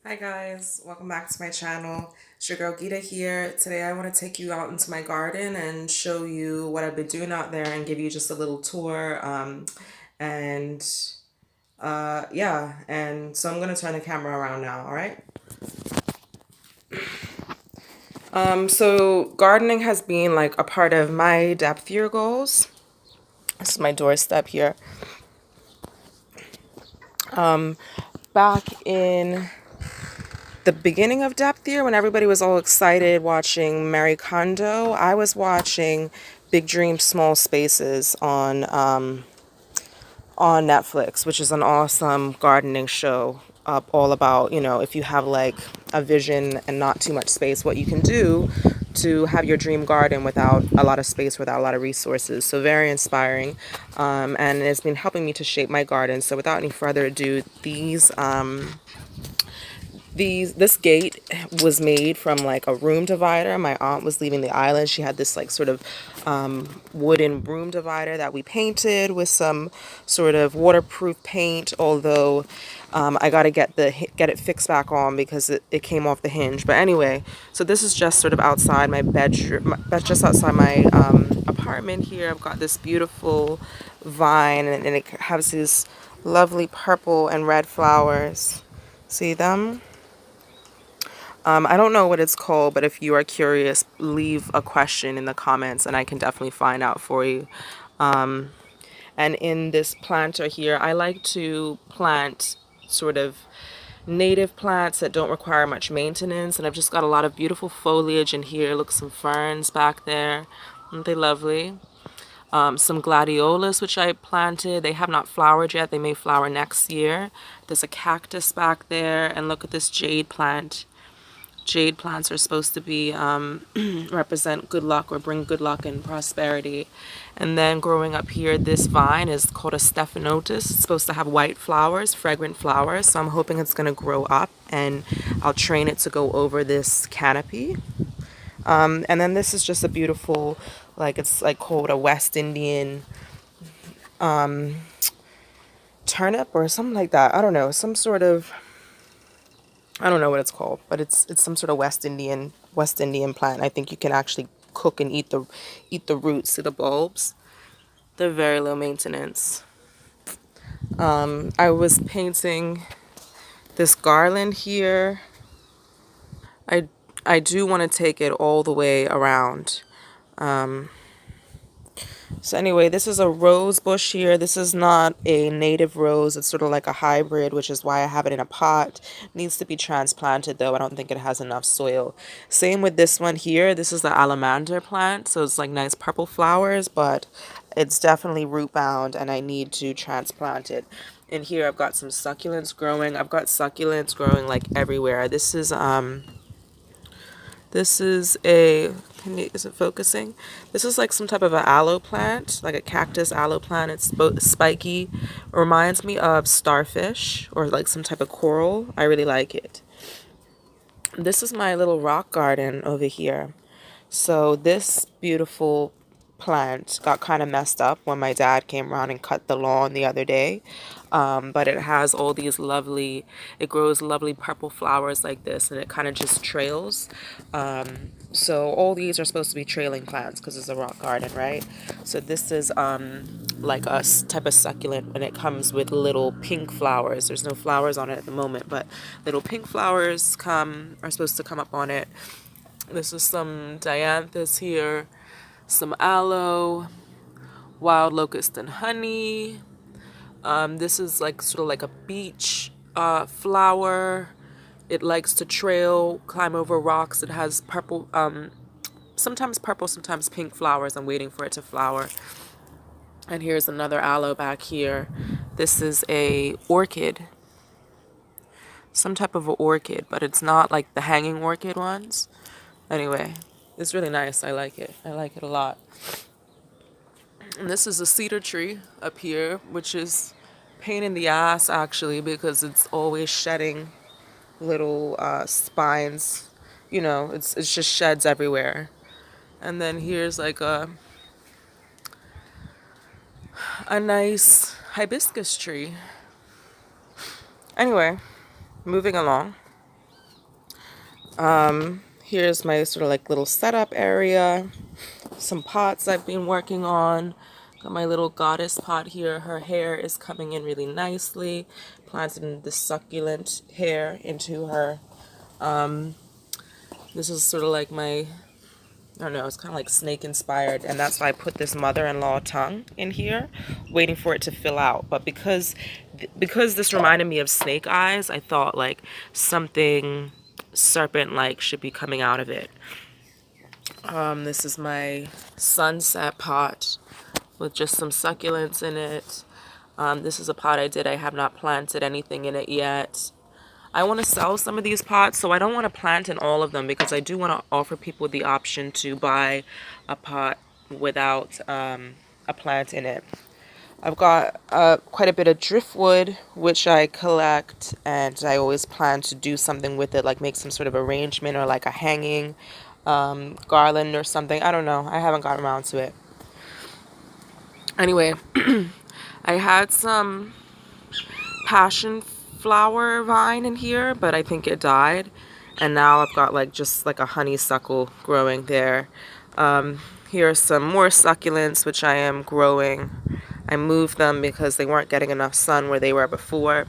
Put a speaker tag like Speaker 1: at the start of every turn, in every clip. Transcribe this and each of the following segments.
Speaker 1: Hi guys, welcome back to my channel. It's your girl Gita here. Today I want to take you out into my garden and show you what I've been doing out there and give you just a little tour. And yeah, and so I'm gonna turn the camera around now, all right? So gardening has been like a part of my depth year goals. This is my doorstep here. Back in the beginning of depth year when everybody was all excited watching Marie Kondo, I was watching Big Dreams Small Spaces on Netflix, which is an awesome gardening show, all about, if you have like a vision and not too much space, what you can do to have your dream garden without a lot of space, without a lot of resources. So very inspiring, and it's been helping me to shape my garden. So without any further ado, this gate was made from like a room divider. My aunt was leaving the island. She had this like sort of wooden room divider that we painted with some sort of waterproof paint, although I got to get it fixed back on because it came off the hinge. But anyway, so this is just sort of outside my bedroom, just outside my apartment here. I've got this beautiful vine, and it has these lovely purple and red flowers. See them? I don't know what it's called, but if you are curious, leave a question in the comments and I can definitely find out for you. And in this planter here, I like to plant sort of native plants that don't require much maintenance. And I've just got a lot of beautiful foliage in here. Look, some ferns back there. Aren't they lovely? Some gladiolus, which I planted. They have not flowered yet. They may flower next year. There's a cactus back there. And look at this jade plant. Jade plants are supposed to be represent good luck or bring good luck and prosperity. And then growing up here, this vine is called a stephanotis. It's supposed to have white flowers, fragrant flowers. So I'm hoping it's going to grow up and I'll train it to go over this canopy. And then this is just a beautiful, like it's like called a West Indian turnip or something like that. I don't know, some sort of, I don't know what it's called, but it's some sort of West Indian plant. I think you can actually cook and eat the roots to the bulbs. They're very low maintenance. I was painting this garland here. I I do want to take it all the way around. So anyway, this is a rose bush here. This is not a native rose. It's sort of like a hybrid, which is why I have it in a pot. It needs to be transplanted though. I don't think it has enough soil. Same with this one here. This is the alamander plant. So it's like nice purple flowers, but it's definitely root bound and I need to transplant it. In here I've got some succulents growing. I've got succulents growing like everywhere. This is is it focusing? This is like some type of an aloe plant, like a cactus aloe plant. It's both spiky, reminds me of starfish or like some type of coral. I really like it. This is my little rock garden over here. So this beautiful plant got kind of messed up when my dad came around and cut the lawn the other day. But it has all these lovely, it grows lovely purple flowers like this, and it kind of just trails. So all these are supposed to be trailing plants because it's a rock garden, right? So this is like a type of succulent, and it comes with little pink flowers. There's no flowers on it at the moment, but little pink flowers are supposed to come up on it. This is some dianthus here, some aloe, wild locust and honey. This is like sort of like a beach flower. It likes to trail, climb over rocks. It has purple, sometimes pink flowers. I'm waiting for it to flower. And here's another aloe back here. This is a orchid, some type of an orchid, but it's not like the hanging orchid ones. Anyway, it's really nice. I like it. I like it a lot. And this is a cedar tree up here, which is pain in the ass actually because it's always shedding little spines. It's just sheds everywhere. And then here's like a nice hibiscus tree. Anyway, moving along. Here's my sort of like little setup area. Some pots I've been working on. Got my little goddess pot here. Her hair is coming in really nicely. Planted the succulent hair into her. This is sort of like my, I don't know, it's kind of like snake inspired, and that's why I put this mother-in-law tongue in here, waiting for it to fill out. But because this reminded me of snake eyes, I thought like something serpent-like should be coming out of it. This is my sunset pot with just some succulents in it. This is a pot I did. I have not planted anything in it yet. I want to sell some of these pots, so I don't want to plant in all of them because I do want to offer people the option to buy a pot without a plant in it. I've got quite a bit of driftwood, which I collect, and I always plan to do something with it, like make some sort of arrangement or like a hanging garland or something. I don't know. I haven't gotten around to it. Anyway, I had some passion flower vine in here, but I think it died. And now I've got like just like a honeysuckle growing there. Here are some more succulents, which I am growing. I moved them because they weren't getting enough sun where they were before.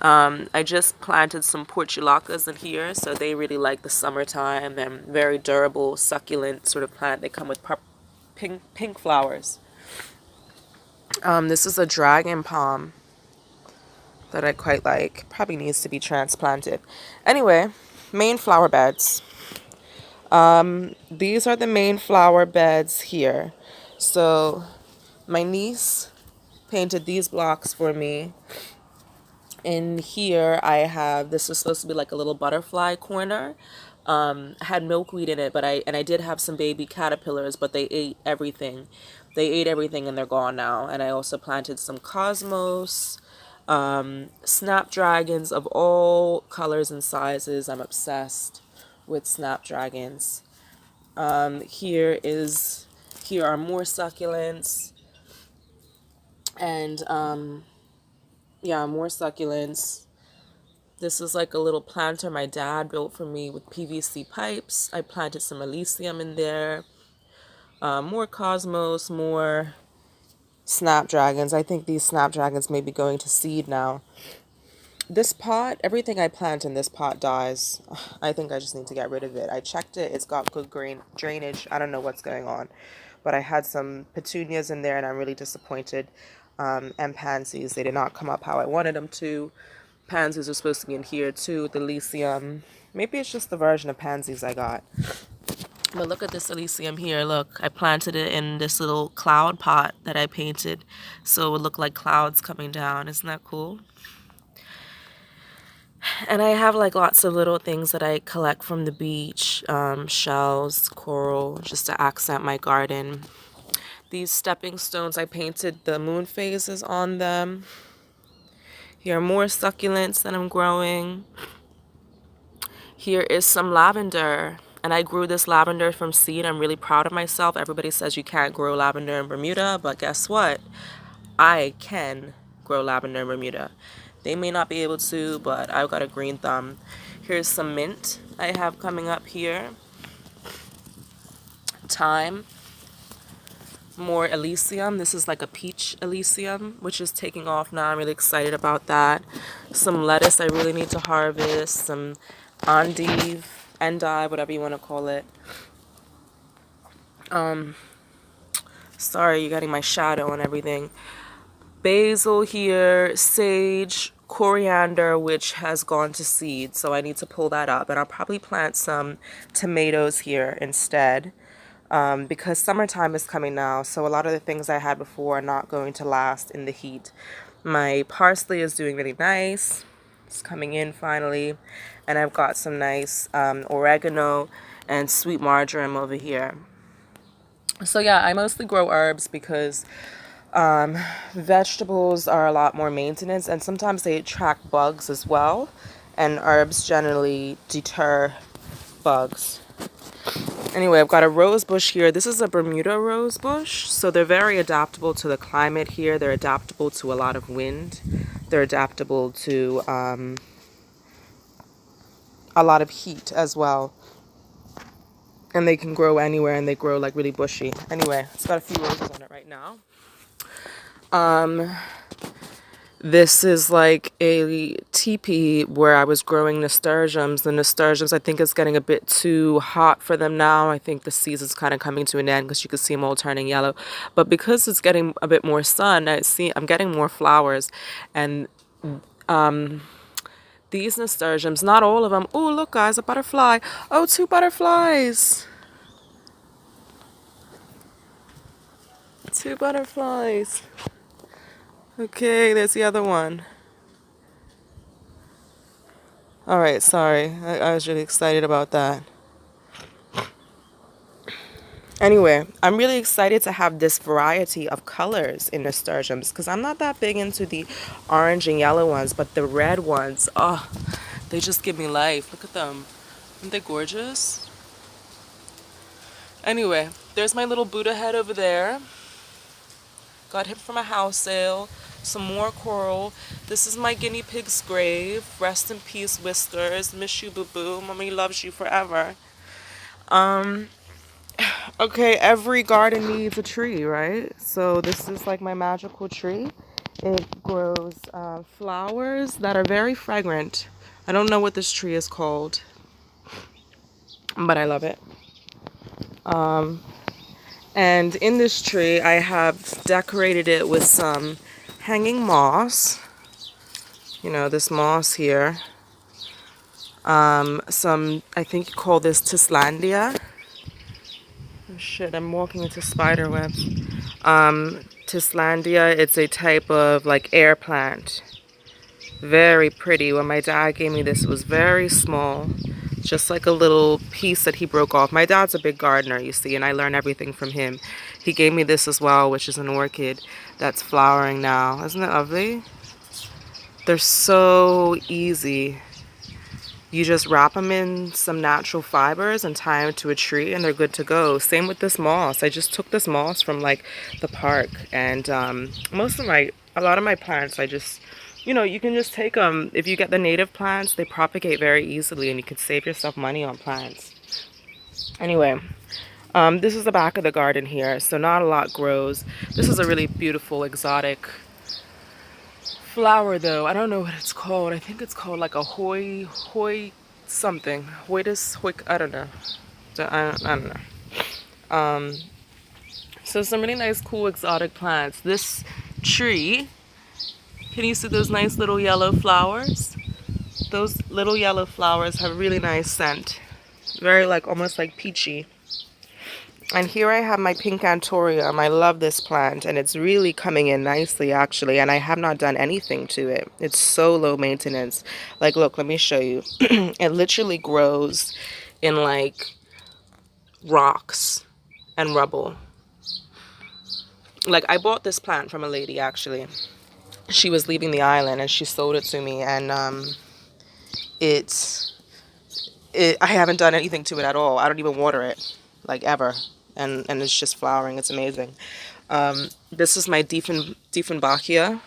Speaker 1: I just planted some portulacas in here, so they really like the summertime, and very durable, succulent sort of plant. They come with pink flowers. This is a dragon palm that I quite like. Probably needs to be transplanted. Anyway, main flower beds. These are the main flower beds here. So my niece painted these blocks for me. In here I have, this was supposed to be like a little butterfly corner. I had milkweed in it, but I did have some baby caterpillars, but they ate everything. They ate everything and they're gone now. And I also planted some cosmos, snapdragons of all colors and sizes. I'm obsessed with snapdragons. Here are more succulents, and yeah, more succulents. This is like a little planter my dad built for me with PVC pipes. I planted some Elysium in there. More cosmos, more snapdragons. I think these snapdragons may be going to seed now. This pot, everything I plant in this pot dies. I think I just need to get rid of it. I checked it. It's got good drainage. I don't know what's going on. But I had some petunias in there and I'm really disappointed. And pansies. They did not come up how I wanted them to. Pansies are supposed to be in here too. The Elysium. Maybe it's just the version of pansies I got. But look at this Elysium here. Look, I planted it in this little cloud pot that I painted. So it would look like clouds coming down. Isn't that cool? And I have like lots of little things that I collect from the beach. Shells, coral, just to accent my garden. These stepping stones, I painted the moon phases on them. Here are more succulents that I'm growing. Here is some lavender. And I grew this lavender from seed. I'm really proud of myself. Everybody says you can't grow lavender in Bermuda, but guess what? I can grow lavender in Bermuda. They may not be able to, but I've got a green thumb. Here's some mint I have coming up here. Thyme. More Elysium. This is like a peach Elysium, which is taking off now. I'm really excited about that. Some lettuce I really need to harvest. Some endive, whatever you want to call it. Sorry, you're getting my shadow and everything. Basil here, sage, coriander, which has gone to seed, so I need to pull that up. And I'll probably plant some tomatoes here instead. Because summertime is coming now, so a lot of the things I had before are not going to last in the heat. My parsley is doing really nice. It's coming in finally. And I've got some nice oregano and sweet marjoram over here. So yeah, I mostly grow herbs because vegetables are a lot more maintenance, and sometimes they attract bugs as well. And herbs generally deter bugs. Anyway, I've got a rose bush here. This is a Bermuda rose bush. So they're very adaptable to the climate here. They're adaptable to a lot of wind. They're adaptable to a lot of heat as well. And they can grow anywhere, and they grow like really bushy. Anyway, it's got a few roses on it right now. This is like a teepee where I was growing nasturtiums. The nasturtiums, I think it's getting a bit too hot for them now. I think the season's kind of coming to an end because you can see them all turning yellow. But because it's getting a bit more sun, I'm getting more flowers. And these nasturtiums, not all of them. Oh, look, guys, a butterfly. Oh, 2 butterflies. 2 butterflies. Okay, there's the other one. All right, sorry. I was really excited about that. Anyway, I'm really excited to have this variety of colors in nasturtiums because I'm not that big into the orange and yellow ones, but the red ones, oh, they just give me life. Look at them. Aren't they gorgeous? Anyway, there's my little Buddha head over there. Got him from a house sale. Some more coral. This is my guinea pig's grave. Rest in peace, Whisters. Miss you, boo-boo. Mommy loves you forever. Okay, every garden needs a tree, right? So this is like my magical tree. It grows flowers that are very fragrant. I don't know what this tree is called, but I love it. And in this tree, I have decorated it with some hanging moss. You know, this moss here. I think you call this Tislandia. Oh, shit, I'm walking into spider webs. Tislandia, it's a type of like air plant. Very pretty. When my dad gave me this, it was very small. Just like a little piece that he broke off. My dad's a big gardener, you see, and I learn everything from him. He gave me this as well, which is an orchid that's flowering now. Isn't it lovely? They're so easy. You just wrap them in some natural fibers and tie them to a tree and they're good to go. Same with this moss. I just took this moss from like the park, and a lot of my plants, you can just take them. If you get the native plants, they propagate very easily and you can save yourself money on plants. Anyway, this is the back of the garden here, so not a lot grows. This is a really beautiful exotic flower though. I don't know what it's called. I think it's called like a hoy something. I don't know. I don't know. So some really nice cool exotic plants. This tree, can you see those nice little yellow flowers? Those little yellow flowers have really nice scent. Very like almost like peachy. And here I have my pink anthurium. I love this plant and it's really coming in nicely actually, and I have not done anything to it. It's so low maintenance. Like look, let me show you. It literally grows in like rocks and rubble. Like I bought this plant from a lady actually. She was leaving the island and she sold it to me, and I haven't done anything to it at all. I don't even water it, like ever. And it's just flowering. It's amazing. This is my Dieffenbachia.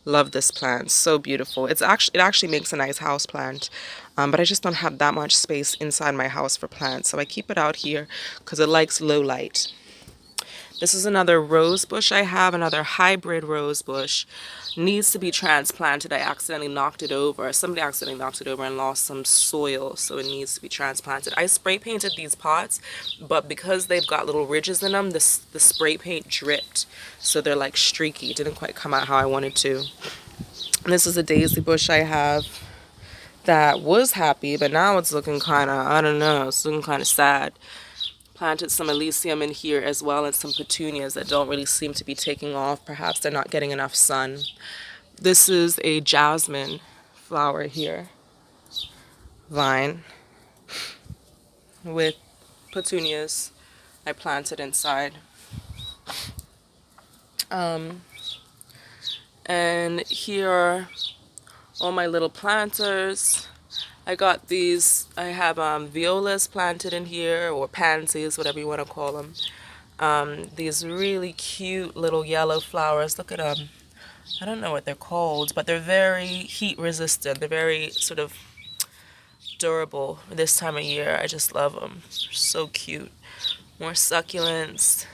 Speaker 1: Love this plant. So beautiful. It actually makes a nice house plant. But I just don't have that much space inside my house for plants. So I keep it out here because it likes low light. This is another rose bush I have, another hybrid rose bush. Needs to be transplanted. I accidentally knocked it over. Somebody accidentally knocked it over and lost some soil, so it needs to be transplanted. I spray painted these pots, but because they've got little ridges in them, the spray paint dripped. So they're like streaky. It didn't quite come out how I wanted to. And this is a daisy bush I have that was happy, but now it's looking kind of, I don't know, it's looking kind of sad. Planted some Elysium in here as well, and some petunias that don't really seem to be taking off. Perhaps they're not getting enough sun. This is a jasmine flower here. Vine with petunias I planted inside. And here are all my little planters. I got these, I have violas planted in here, or pansies, whatever you want to call them. These really cute little yellow flowers. Look at them. I don't know what they're called, but they're very heat resistant. They're very sort of durable this time of year. I just love them. They're so cute. More succulents,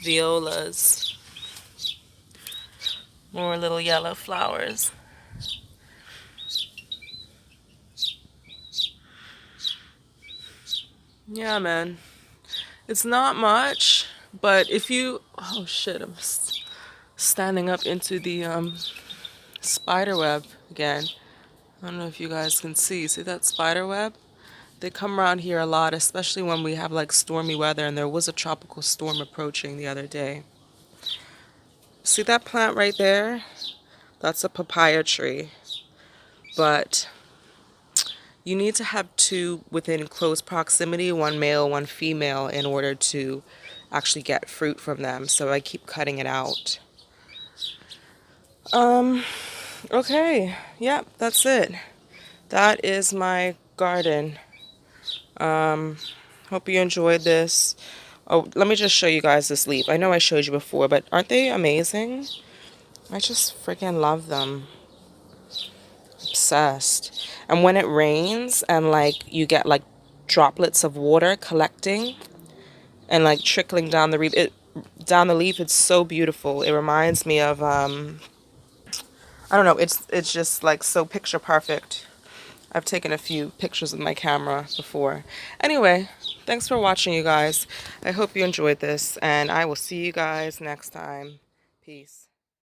Speaker 1: violas, more little yellow flowers. Yeah, man. It's not much, but if you... Oh shit, I'm standing up into the spider web again. I don't know if you guys can see. See that spider web? They come around here a lot, especially when we have like stormy weather, and there was a tropical storm approaching the other day. See that plant right there? That's a papaya tree. But you need to have two within close proximity, one male, one female, in order to actually get fruit from them. So I keep cutting it out. Okay. Yeah, that's it. That is my garden. Hope you enjoyed this. Oh, let me just show you guys this leaf. I know I showed you before, but aren't they amazing? I just freaking love them. Obsessed. And when it rains and like you get like droplets of water collecting and like trickling down the leaf, it's so beautiful. It reminds me of I don't know, it's just like so picture perfect. I've taken a few pictures with my camera before. Anyway, thanks for watching, you guys. I hope you enjoyed this, and I will see you guys next time. Peace.